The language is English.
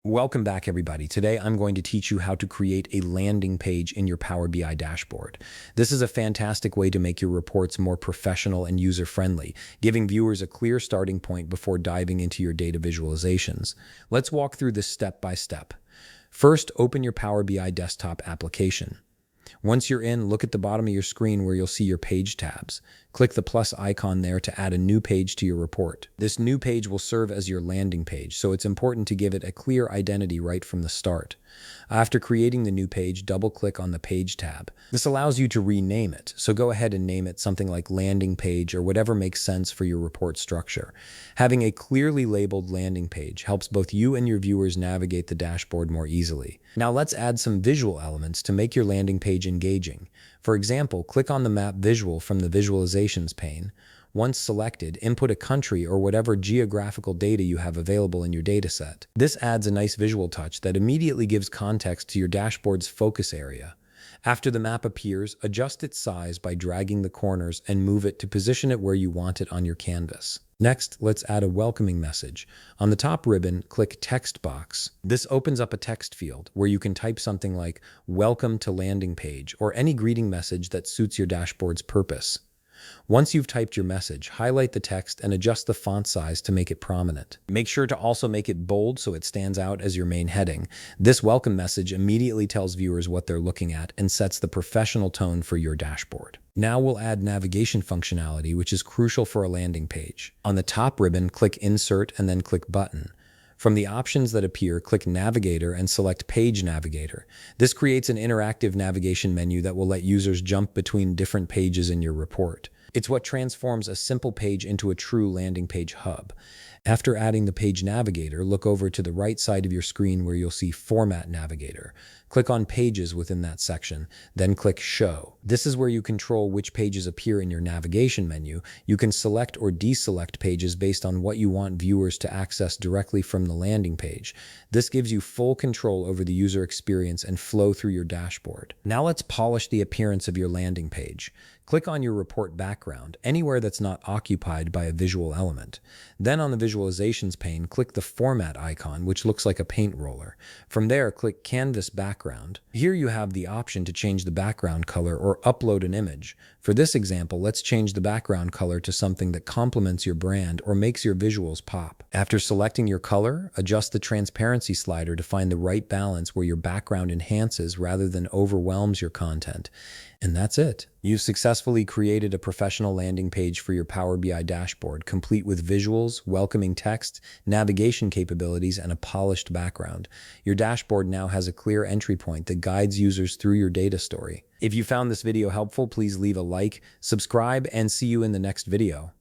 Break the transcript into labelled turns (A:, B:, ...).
A: Welcome back, everybody. Today, I'm going to teach you how to create a landing page in your Power BI dashboard. This is a fantastic way to make your reports more professional and user-friendly, giving viewers a clear starting point before diving into your data visualizations. Let's walk through this step by step. First, open your Power BI desktop application. Once you're in, look at the bottom of your screen where you'll see your page tabs. Click the plus icon there to add a new page to your report. This new page will serve as your landing page, so it's important to give it a clear identity right from the start. After creating the new page, double-click on the Page tab. This allows you to rename it, so go ahead and name it something like Landing Page or whatever makes sense for your report structure. Having a clearly labeled landing page helps both you and your viewers navigate the dashboard more easily. Now let's add some visual elements to make your landing page engaging. For example, click on the map visual from the Visualizations pane. Once selected, input a country or whatever geographical data you have available in your dataset. This adds a nice visual touch that immediately gives context to your dashboard's focus area. After the map appears, adjust its size by dragging the corners and move it to position it where you want it on your canvas. Next, let's add a welcoming message. On the top ribbon, click Text Box. This opens up a text field where you can type something like "Welcome to landing page" or any greeting message that suits your dashboard's purpose. Once you've typed your message, highlight the text and adjust the font size to make it prominent. Make sure to also make it bold so it stands out as your main heading. This welcome message immediately tells viewers what they're looking at and sets the professional tone for your dashboard. Now we'll add navigation functionality, which is crucial for a landing page. On the top ribbon, click Insert and then click Button. From the options that appear, click Navigator and select Page Navigator. This creates an interactive navigation menu that will let users jump between different pages in your report. It's what transforms a simple page into a true landing page hub. After adding the Page Navigator, look over to the right side of your screen where you'll see Format Navigator. Click on Pages within that section, then click Show. This is where you control which pages appear in your navigation menu. You can select or deselect pages based on what you want viewers to access directly from the landing page. This gives you full control over the user experience and flow through your dashboard. Now let's polish the appearance of your landing page. Click on your report background, anywhere that's not occupied by a visual element. Then on the Visualizations pane, click the Format icon, which looks like a paint roller. From there, click Canvas Background. Here you have the option to change the background color or upload an image. For this example, let's change the background color to something that complements your brand or makes your visuals pop. After selecting your color, adjust the transparency slider to find the right balance where your background enhances rather than overwhelms your content. And that's it. You've successfully created a professional landing page for your Power BI dashboard, complete with visuals, welcoming text, navigation capabilities, and a polished background. Your dashboard now has a clear entry point that guides users through your data story. If you found this video helpful, please leave a like, subscribe, and see you in the next video.